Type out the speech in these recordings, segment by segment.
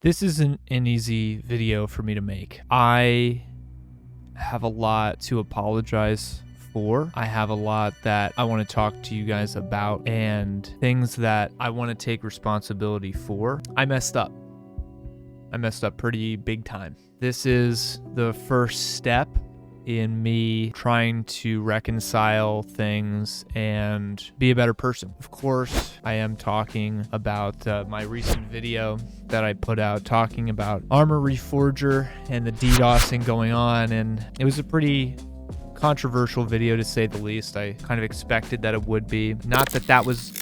This isn't an easy video for me to make. I have a lot to apologize for. I have a lot that I want to talk to you guys about and things that I want to take responsibility for. I messed up. I messed up pretty big time. This is the first step in me trying to reconcile things and be a better person. Of course, I am talking about my recent video that I put out talking about Arma Reforger and the DDoSing going on, and it was a pretty controversial video to say the least. I kind of expected that it would be. Not that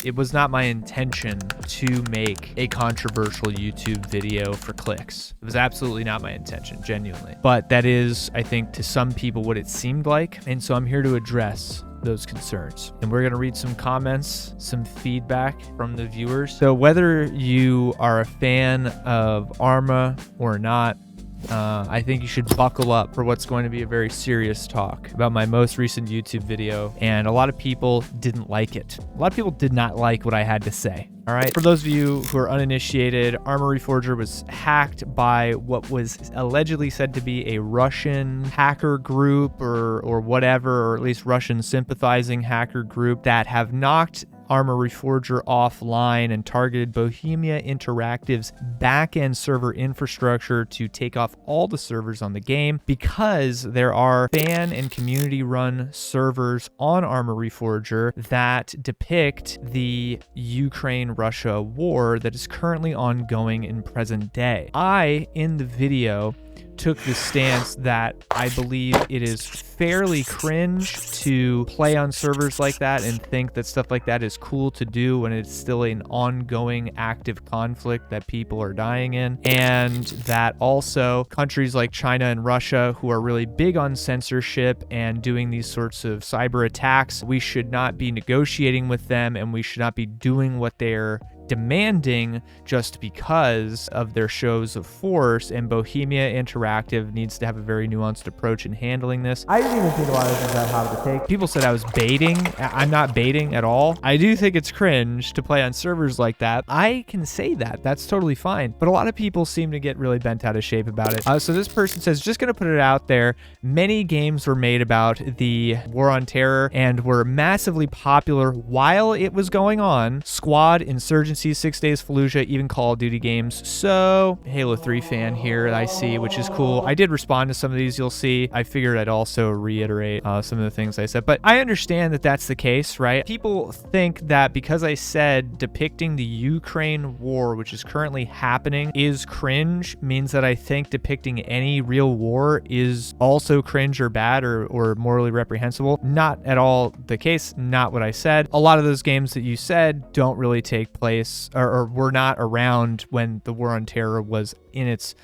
it was not my intention to make a controversial YouTube video for clicks. It was absolutely not my intention, genuinely. But that is, I think, to some people what it seemed like. And so I'm here to address those concerns. And we're going to read some comments, some feedback from the viewers. So whether you are a fan of Arma or not, I think you should buckle up for what's going to be a very serious talk about my most recent YouTube video, and a lot of people didn't like it. A lot of people did not like what I had to say. All right. For those of you who are uninitiated, Arma Reforger was hacked by what was allegedly said to be a Russian hacker group or whatever, or at least Russian sympathizing hacker group that have knocked Arma Reforger offline and targeted Bohemia Interactive's back-end server infrastructure to take off all the servers on the game because there are fan and community-run servers on Arma Reforger that depict the Ukraine-Russia war that is currently ongoing in present day. I, in the video, took the stance that I believe it is fairly cringe to play on servers like that and think that stuff like that is cool to do when it's still an ongoing active conflict that people are dying in, and that also countries like China and Russia, who are really big on censorship and doing these sorts of cyber attacks, we should not be negotiating with them, and we should not be doing what they're demanding just because of their shows of force, and Bohemia Interactive needs to have a very nuanced approach in handling this. I didn't even think a lot of this is how to take. People said I was baiting. I'm not baiting at all. I do think it's cringe to play on servers like that. I can say that. That's totally fine. But a lot of people seem to get really bent out of shape about it. So this person says, just going to put it out there, many games were made about the war on terror and were massively popular while it was going on. Squad, Insurgency, 6 Days Fallujah, even Call of Duty games. So, Halo 3 fan here I see, which is cool. I did respond to some of these, you'll see. I figured I'd also reiterate some of the things I said, but I understand that that's the case, right? People think that because I said depicting the Ukraine war, which is currently happening, is cringe, means that I think depicting any real war is also cringe or bad or morally reprehensible. Not at all the case, not what I said. A lot of those games that you said don't really take place or were not around when the war on terror was in its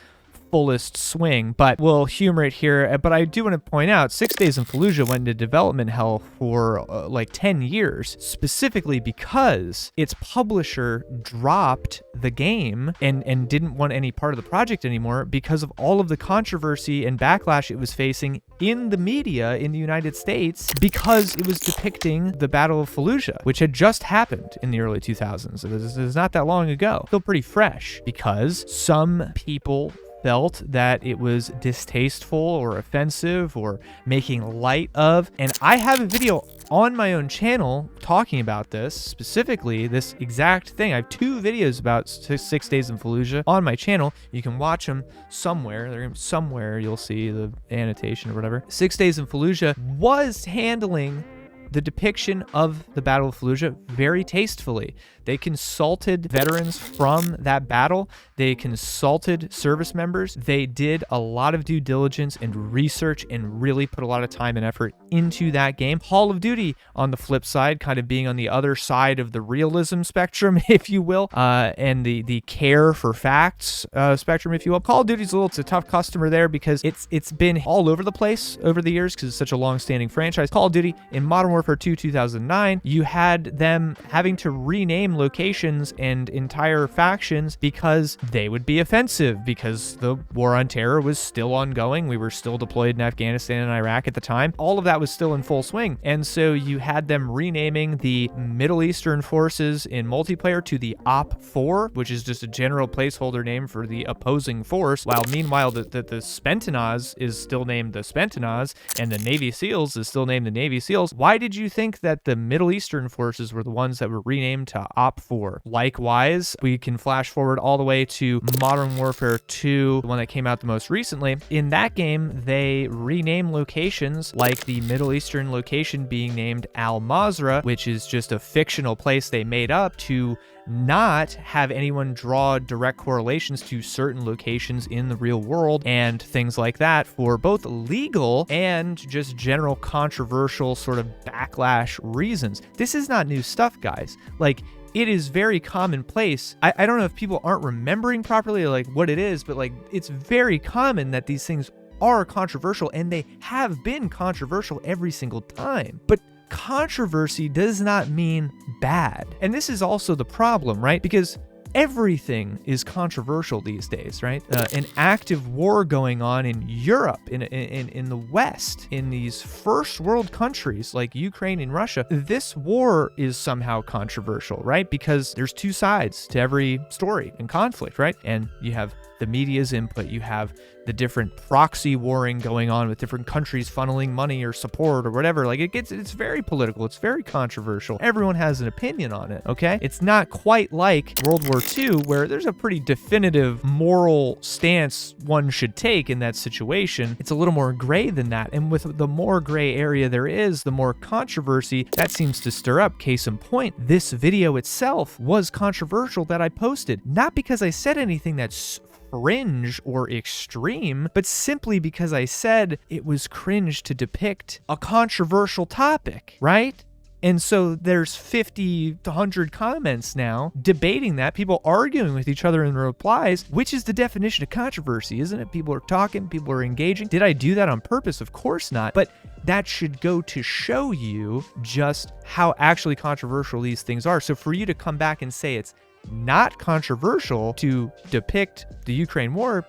fullest swing, but we'll humor it here. But I do want to point out 6 Days in Fallujah went into development hell for like 10 years, specifically because its publisher dropped the game and didn't want any part of the project anymore because of all of the controversy and backlash it was facing in the media in the United States because it was depicting the Battle of Fallujah, which had just happened in the early 2000s. It was not that long ago. Still pretty fresh because some people felt that it was distasteful or offensive or making light of. And I have a video on my own channel talking about this, specifically this exact thing. I have 2 videos about 6 Days in Fallujah on my channel. You can watch them somewhere. They're somewhere. You'll see the annotation or whatever. 6 Days in Fallujah was handling the depiction of the Battle of Fallujah very tastefully. They consulted veterans from that battle. They consulted service members. They did a lot of due diligence and research and really put a lot of time and effort into that game. Call of Duty, on the flip side, kind of being on the other side of the realism spectrum, if you will, and the care for facts spectrum, if you will. Call of Duty's it's a tough customer there because it's been all over the place over the years because it's such a long-standing franchise. Call of Duty in Modern Warfare 2 2009, you had them having to rename rename locations and entire factions because they would be offensive, because the war on terror was still ongoing. We were still deployed in Afghanistan and Iraq at the time. All of that was still in full swing. And so you had them renaming the Middle Eastern forces in multiplayer to the OP4, which is just a general placeholder name for the opposing force, while meanwhile the Spentinaz is still named the Spentinaz and the Navy SEALs is still named the Navy SEALs. Why did you think that the Middle Eastern forces were the ones that were renamed to OP4? Likewise, we can flash forward all the way to Modern Warfare 2, the one that came out the most recently. In that game, they rename locations, like the Middle Eastern location being named Al-Mazrah, which is just a fictional place they made up to not have anyone draw direct correlations to certain locations in the real world and things like that, for both legal and just general controversial sort of backlash reasons. This is not new stuff, guys. Like, it is very commonplace. I don't know if people aren't remembering properly like what it is, but like it's very common that these things are controversial, and they have been controversial every single time. But controversy does not mean bad. And this is also the problem, right? Because everything is controversial these days, right? An active war going on in Europe, in the West, in these first world countries like Ukraine and Russia. This war is somehow controversial, right? Because there's two sides to every story and conflict, right? And you have the media's input, you have the different proxy warring going on with different countries funneling money or support or whatever. Like it's very political, it's very controversial. Everyone has an opinion on it, okay? It's not quite like World War II, where there's a pretty definitive moral stance one should take in that situation. It's a little more gray than that. And with the more gray area there is, the more controversy that seems to stir up. Case in point, this video itself was controversial that I posted, not because I said anything that's fringe or extreme, but simply because I said it was cringe to depict a controversial topic, right? And so there's 50 to 100 comments now debating that, people arguing with each other in the replies, which is the definition of controversy, isn't it? People are talking, people are engaging. Did I do that on purpose? Of course not. But that should go to show you just how actually controversial these things are. So for you to come back and say it's not controversial to depict the Ukraine war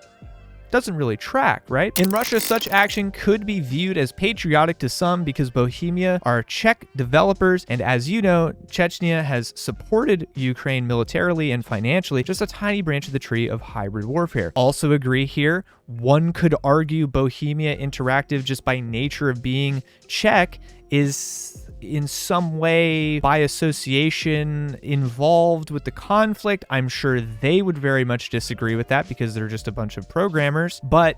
doesn't really track, right? In Russia, such action could be viewed as patriotic to some because Bohemia are Czech developers, and as you know, Chechnya has supported Ukraine militarily and financially, just a tiny branch of the tree of hybrid warfare. Also agree here, one could argue Bohemia Interactive, just by nature of being Czech, is in some way by association involved with the conflict. I'm sure they would very much disagree with that because they're just a bunch of programmers, but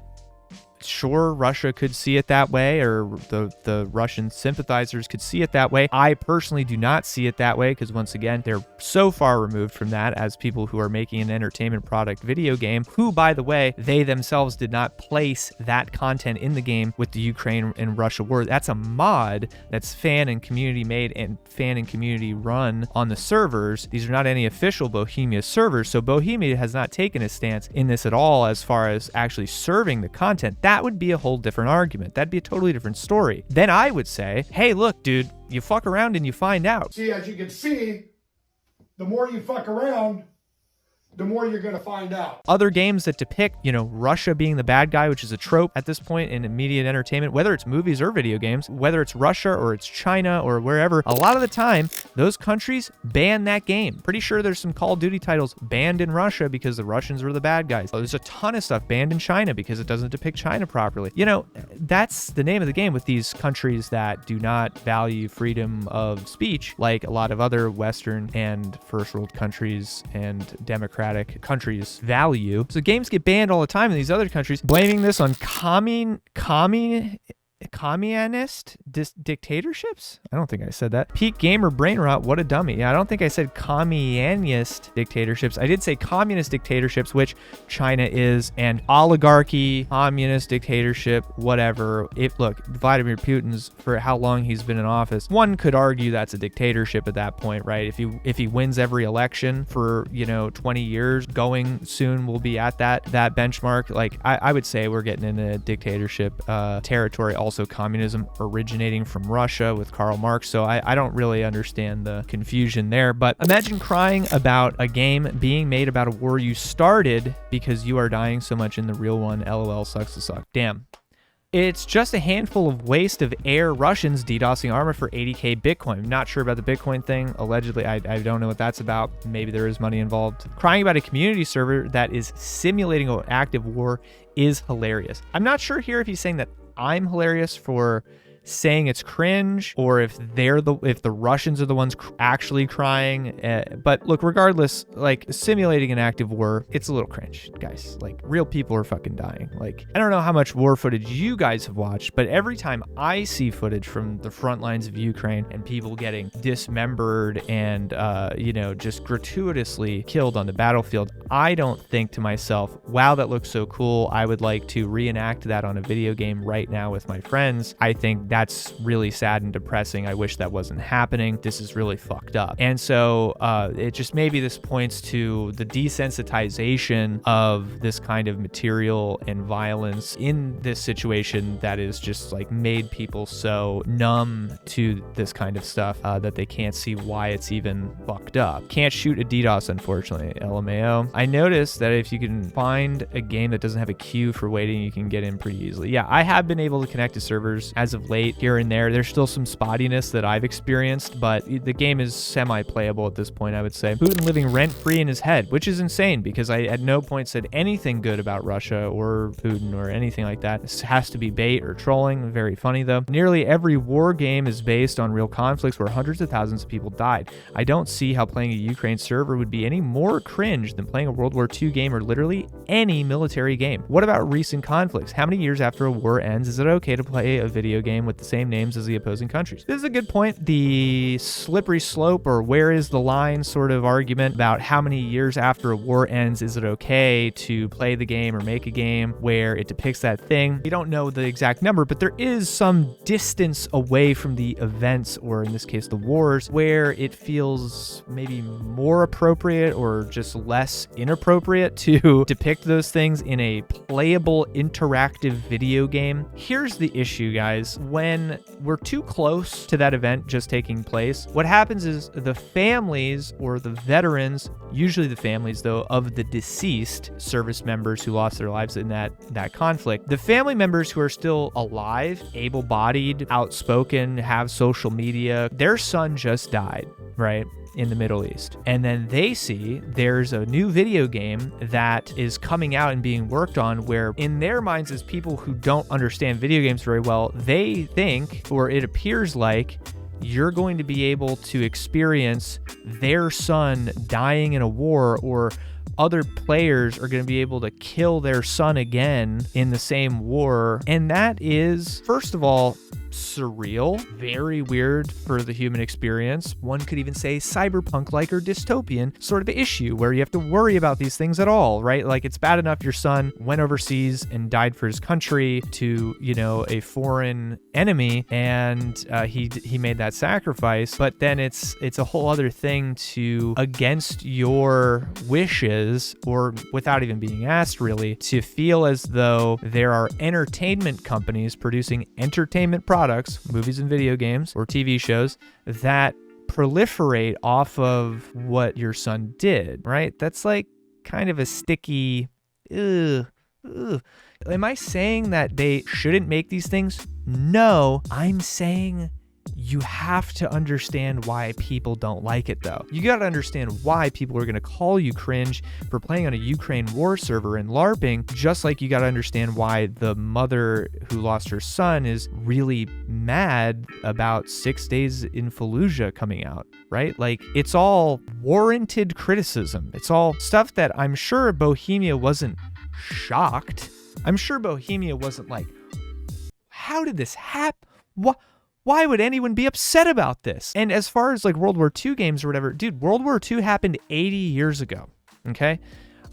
sure, Russia could see it that way, or the Russian sympathizers could see it that way. I personally do not see it that way because, once again, they're so far removed from that as people who are making an entertainment product video game, who, by the way, they themselves did not place that content in the game with the Ukraine and Russia war. That's a mod that's fan and community made and fan and community run on the servers. These are not any official Bohemia servers, so Bohemia has not taken a stance in this at all as far as actually serving the content. That would be a whole different argument. That'd be a totally different story. Then I would say, hey, look, dude, you fuck around and you find out. See, as you can see, the more you fuck around, the more you're going to find out. Other games that depict, Russia being the bad guy, which is a trope at this point in immediate entertainment, whether it's movies or video games, whether it's Russia or it's China or wherever, a lot of the time, those countries ban that game. Pretty sure there's some Call of Duty titles banned in Russia because the Russians were the bad guys. There's a ton of stuff banned in China because it doesn't depict China properly. That's the name of the game with these countries that do not value freedom of speech, like a lot of other Western and first world countries and democratic countries value. So games get banned all the time in these other countries, blaming this on communist dictatorships? I don't think I said that. Peak gamer brain rot, what a dummy. Yeah, I don't think I said communist dictatorships. I did say communist dictatorships, which China is, and oligarchy, communist dictatorship, whatever. Look, Vladimir Putin's, for how long he's been in office, one could argue that's a dictatorship at that point, right? If he wins every election for 20 years, going soon we'll be at that benchmark. Like I would say we're getting into dictatorship territory also also communism originating from Russia with Karl Marx. So I don't really understand the confusion there. But imagine crying about a game being made about a war you started because you are dying so much in the real one. LOL, sucks to suck. Damn. It's just a handful of waste of air Russians DDoSing Arma for 80K Bitcoin. I'm not sure about the Bitcoin thing. Allegedly, I don't know what that's about. Maybe there is money involved. Crying about a community server that is simulating an active war is hilarious. I'm not sure here if he's saying that I'm hilarious for saying it's cringe, or if the Russians are the ones actually crying. But look, regardless, like, simulating an active war, it's a little cringe, guys. Like, real people are fucking dying. Like, I don't know how much war footage you guys have watched, but every time I see footage from the front lines of Ukraine and people getting dismembered and just gratuitously killed on the battlefield, I don't think to myself, wow, that looks so cool, I would like to reenact that on a video game right now with my friends. I think that's really sad and depressing. I wish that wasn't happening. This is really fucked up. And so it just, maybe this points to the desensitization of this kind of material and violence in this situation that is just like made people so numb to this kind of stuff that they can't see why it's even fucked up. Can't shoot a DDoS, unfortunately. LMAO. I noticed that if you can find a game that doesn't have a queue for waiting, you can get in pretty easily. Yeah, I have been able to connect to servers as of late here and there. There's still some spottiness that I've experienced, but the game is semi-playable at this point, I would say. Putin living rent-free in his head, which is insane because I at no point said anything good about Russia or Putin or anything like that. This has to be bait or trolling. Very funny, though. Nearly every war game is based on real conflicts where hundreds of thousands of people died. I don't see how playing a Ukraine server would be any more cringe than playing a World War II game or literally any military game. What about recent conflicts? How many years after a war ends is it okay to play a video game with the same names as the opposing countries? This is a good point. The slippery slope, or where is the line sort of argument about how many years after a war ends is it okay to play the game or make a game where it depicts that thing. We don't know the exact number, but there is some distance away from the events, or in this case the wars, where it feels maybe more appropriate or just less inappropriate to depict those things in a playable interactive video game. Here's the issue, guys. When we're too close to that event just taking place, what happens is the families or the veterans, usually the families though, of the deceased service members who lost their lives in that conflict, the family members who are still alive, able-bodied, outspoken, have social media, their son just died, right? In the Middle East. And then they see there's a new video game that is coming out and being worked on where in their minds, as people who don't understand video games very well, they think, or it appears like, you're going to be able to experience their son dying in a war, or other players are going to be able to kill their son again in the same war. And that is, first of all, surreal, very weird for the human experience. One could even say cyberpunk-like or dystopian sort of issue where you have to worry about these things at all, right? Like, it's bad enough your son went overseas and died for his country to, a foreign enemy, and he made that sacrifice, but then it's a whole other thing to, against your wishes or without even being asked really, to feel as though there are entertainment companies producing entertainment products, movies and video games or TV shows, that proliferate off of what your son did, right? That's like kind of a sticky, ugh. Am I saying that they shouldn't make these things? No, I'm saying you have to understand why people don't like it, though. You got to understand why people are going to call you cringe for playing on a Ukraine war server and LARPing, just like you got to understand why the mother who lost her son is really mad about 6 Days in Fallujah coming out, right? Like, it's all warranted criticism. It's all stuff that I'm sure Bohemia wasn't shocked. I'm sure Bohemia wasn't like, how did this happen? What? Why would anyone be upset about this? And as far as like World War II games or whatever, dude, World War II happened 80 years ago, okay?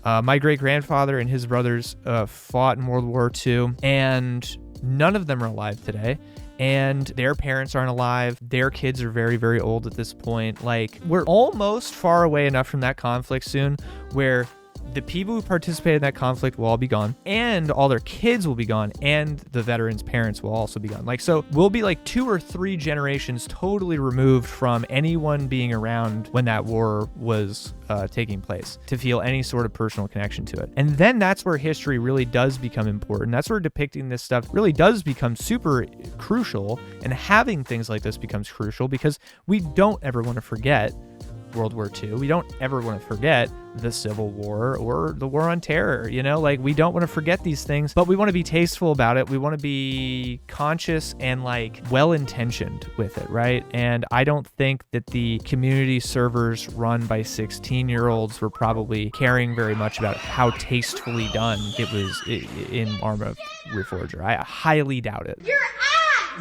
My great-grandfather and his brothers fought in World War II, and none of them are alive today. And their parents aren't alive. Their kids are very, very old at this point. Like, we're almost far away enough from that conflict soon where the people who participated in that conflict will all be gone, and all their kids will be gone, and the veterans' parents will also be gone. Like, so we'll be like 2 or 3 generations totally removed from anyone being around when that war was taking place to feel any sort of personal connection to it. And then that's where history really does become important. That's where depicting this stuff really does become super crucial, and having things like this becomes crucial, because we don't ever want to forget World War II. We don't ever want to forget the Civil War or the War on Terror, you know, like we don't want to forget these things, but we want to be tasteful about it. We want to be conscious and like well-intentioned with it, right? And I don't think that the community servers run by 16-year-olds were probably caring very much about how tastefully done it was in Arma Reforger. I highly doubt it.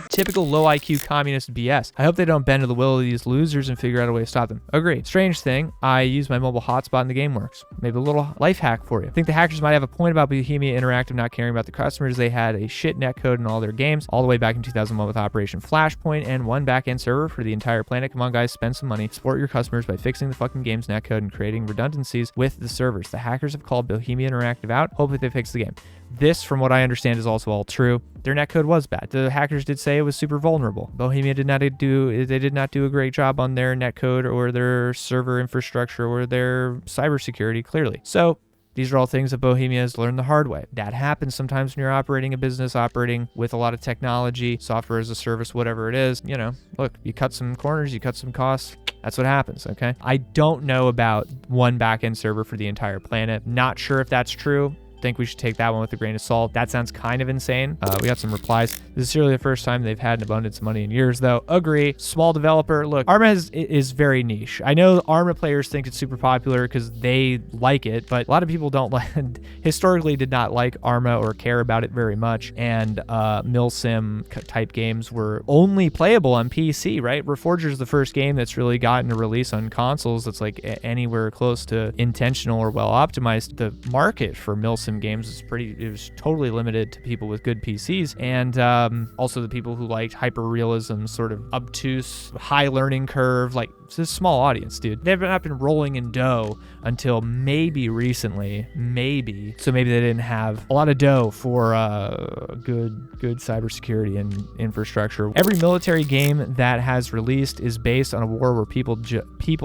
Typical low IQ communist BS. I hope they don't bend to the will of these losers and figure out a way to stop them. Agreed. Strange thing, I use my mobile hotspot and the game works. Maybe a little life hack for you. I think the hackers might have a point about Bohemia Interactive not caring about the customers. They had a shit netcode in all their games, all the way back in 2001 with Operation Flashpoint and one backend server for the entire planet. Come on guys, spend some money. Support your customers by fixing the fucking game's netcode and creating redundancies with the servers. The hackers have called Bohemia Interactive out. Hopefully they fix the game. This, from what I understand, is also all true. Their netcode was bad. The hackers did say it was super vulnerable. Bohemia did not do a great job on their netcode or their server infrastructure or their cybersecurity, clearly. So these are all things that Bohemia has learned the hard way. That happens sometimes when you're operating a business, operating with a lot of technology, software as a service, whatever it is. You know, look, you cut some corners, you cut some costs. That's what happens, okay? I don't know about one backend server for the entire planet. Not sure if that's true. Think we should take that one with a grain of salt. That sounds kind of insane. We got some replies. This is really the first time they've had an abundance of money in years, though. Agree. Small developer. Look, Arma is very niche. I know Arma players think it's super popular because they like it, but a lot of people don't historically did not like Arma or care about it very much. And milsim type games were only playable on PC, right? Reforger is the first game that's really gotten a release on consoles that's like anywhere close to intentional or well optimized. The market for milsim games it was totally limited to people with good PCs, and also the people who liked hyper-realism, sort of obtuse, high learning curve. Like, it's a small audience, dude. They've not been rolling in dough until maybe recently, so maybe they didn't have a lot of dough for good cybersecurity and infrastructure. Every military game that has released is based on a war where people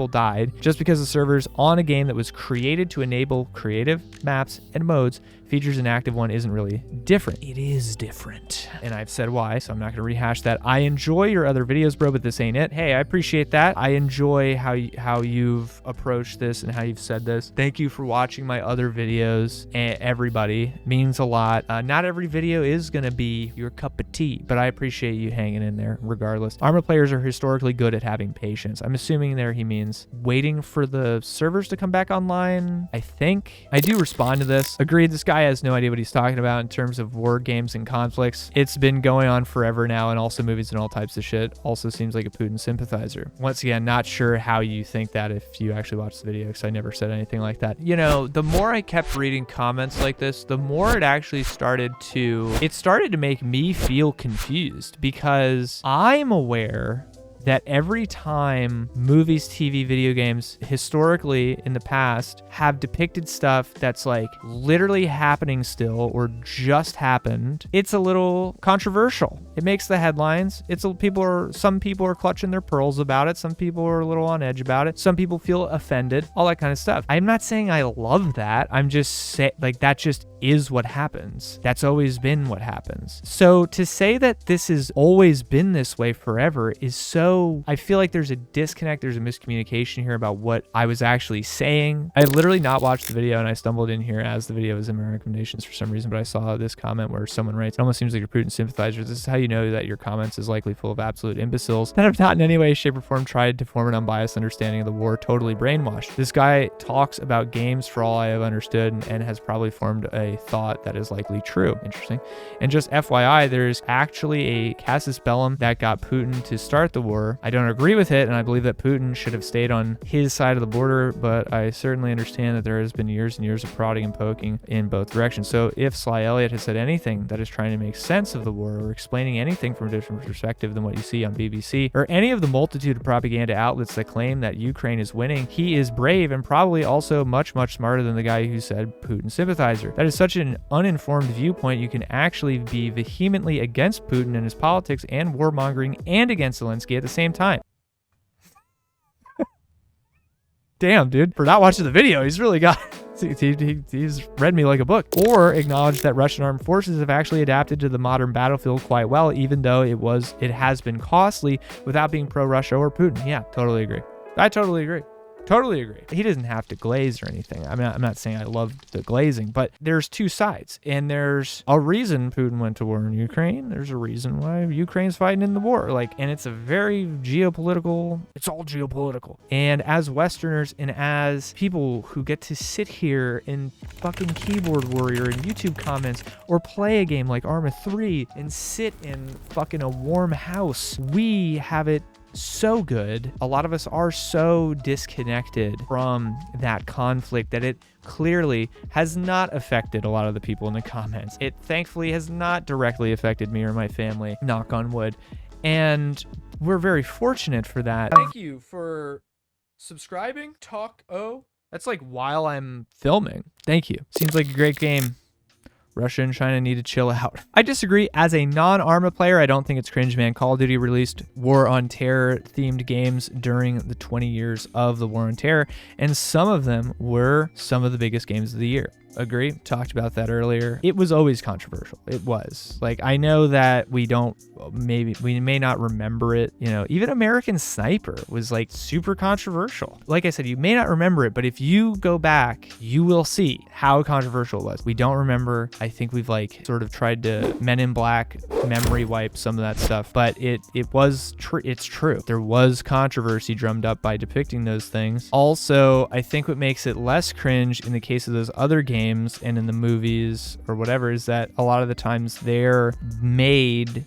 died. Just because the servers on a game that was created to enable creative maps and modes features an active one isn't really different. It is different. And I've said why, so I'm not going to rehash that. I enjoy your other videos, bro, but this ain't it. Hey, I appreciate that. I enjoy how you've approached this and how you've said this. Thank you for watching my other videos. Everybody means a lot. Not every video is going to be your cup of tea, but I appreciate you hanging in there regardless. Arma players are historically good at having patience. I'm assuming there he means waiting for the servers to come back online. I think. I do respond to this. Agreed, this guy has no idea what he's talking about in terms of war games and conflicts. It's been going on forever now, and also movies and all types of shit. Also seems like a Putin sympathizer. Once again, not sure how you think that if you actually watched the video, because I never said anything like that. You know, the more I kept reading comments like this, the more it actually started to make me feel confused, because I'm aware that every time movies, TV, video games, historically in the past, have depicted stuff that's like literally happening still or just happened, it's a little controversial. It makes the headlines. Some people are clutching their pearls about it. Some people are a little on edge about it. Some people feel offended, all that kind of stuff. I'm not saying I love that. I'm just saying, like, that just is what happens. That's always been what happens. So to say that this has always been this way forever is so, I feel like there's a disconnect, there's a miscommunication here about what I was actually saying. I literally not watched the video, and I stumbled in here as the video was in my recommendations for some reason, but I saw this comment where someone writes, "It almost seems like you're Putin sympathizer. This is how you know that your comments is likely full of absolute imbeciles that have not in any way, shape, or form tried to form an unbiased understanding of the war, totally brainwashed. This guy talks about games for all I have understood and has probably formed a I thought that is likely true. Interesting. And just FYI, there's actually a casus bellum that got Putin to start the war. I don't agree with it, and I believe that Putin should have stayed on his side of the border, but I certainly understand that there has been years and years of prodding and poking in both directions. So if Sly Elliott has said anything that is trying to make sense of the war or explaining anything from a different perspective than what you see on BBC or any of the multitude of propaganda outlets that claim that Ukraine is winning, he is brave and probably also much, much smarter than the guy who said Putin sympathizer. That is such an uninformed viewpoint. You can actually be vehemently against Putin and his politics and warmongering and against Zelensky at the same time. Damn, dude. For not watching the video, he's really got... He's read me like a book. Or acknowledge that Russian armed forces have actually adapted to the modern battlefield quite well, even though it has been costly without being pro-Russia or Putin. Yeah, totally agree. I totally agree. Totally agree. He doesn't have to glaze or anything. I mean, I'm not saying I love the glazing, but there's two sides. And there's a reason Putin went to war in Ukraine. There's a reason why Ukraine's fighting in the war. And it's a very geopolitical, it's all geopolitical. And as Westerners and as people who get to sit here in fucking keyboard warrior and YouTube comments or play a game like Arma 3 and sit in fucking a warm house, we have it so good. A lot of us are so disconnected from that conflict that it clearly has not affected a lot of the people in the comments. It thankfully has not directly affected me or my family, knock on wood. And we're very fortunate for that. Thank you for subscribing. That's like while I'm filming. Thank you. Seems like a great game. Russia and China need to chill out. I disagree. As a non-Arma player, I don't think it's cringe, man. Call of Duty released War on Terror themed games during the 20 years of the War on Terror, and some of them were some of the biggest games of the year. Agree? Talked about that earlier. It was always controversial. It was. I know that we may not remember it. Even American Sniper was super controversial. Like I said, you may not remember it, but if you go back, you will see how controversial it was. We don't remember. I think we've sort of tried to Men in Black memory wipe some of that stuff, but it's true. There was controversy drummed up by depicting those things. Also, I think what makes it less cringe in the case of those other games and in the movies or whatever is that a lot of the times they're made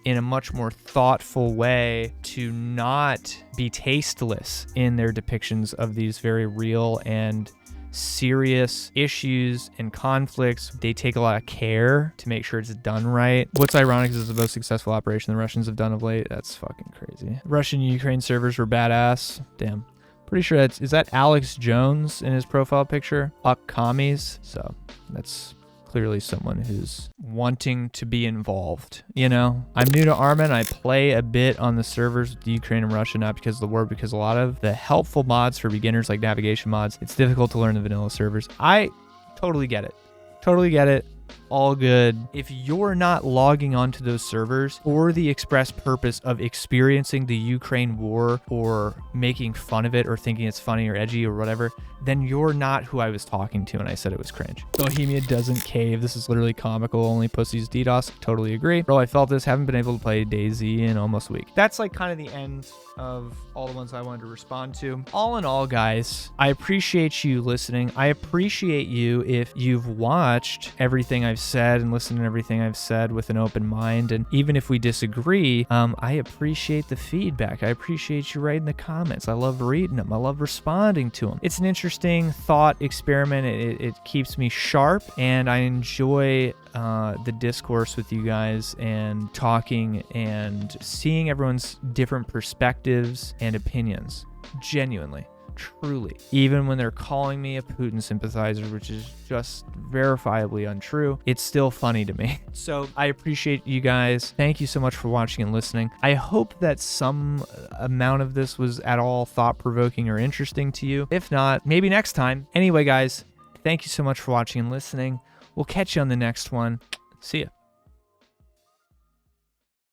in a much more thoughtful way to not be tasteless in their depictions of these very real and serious issues and conflicts. They take a lot of care to make sure it's done right. What's ironic is it's the most successful operation the Russians have done of late. That's fucking crazy. Russian Ukraine servers were badass. Damn. Pretty sure is that Alex Jones in his profile picture? Commies. So that's clearly someone who's wanting to be involved. I'm new to Arma and I play a bit on the servers with Ukraine and Russia, not because of the war, because a lot of the helpful mods for beginners, like navigation mods, it's difficult to learn the vanilla servers. I totally get it. Totally get it. All good. If you're not logging onto those servers for the express purpose of experiencing the Ukraine war or making fun of it or thinking it's funny or edgy or whatever, then you're not who I was talking to when I said it was cringe. Bohemia doesn't cave. This is literally comical. Only pussies DDoS. Totally agree. Bro, I felt this. Haven't been able to play DayZ in almost a week. That's kind of the end of all the ones I wanted to respond to. All in all, guys, I appreciate you listening. I appreciate you if you've watched everything I've said and listened to everything I've said with an open mind. And even if we disagree, I appreciate the feedback. I appreciate you writing the comments. I love reading them. I love responding to them. It's an interesting thought experiment. It keeps me sharp, and I enjoy the discourse with you guys and talking and seeing everyone's different perspectives and opinions. Genuinely, truly. Even when they're calling me a Putin sympathizer, which is just verifiably untrue, it's still funny to me. So I appreciate you guys. Thank you so much for watching and listening. I hope that some amount of this was at all thought-provoking or interesting to you. If not, maybe next time. Anyway, guys, thank you so much for watching and listening. We'll catch you on the next one. See ya.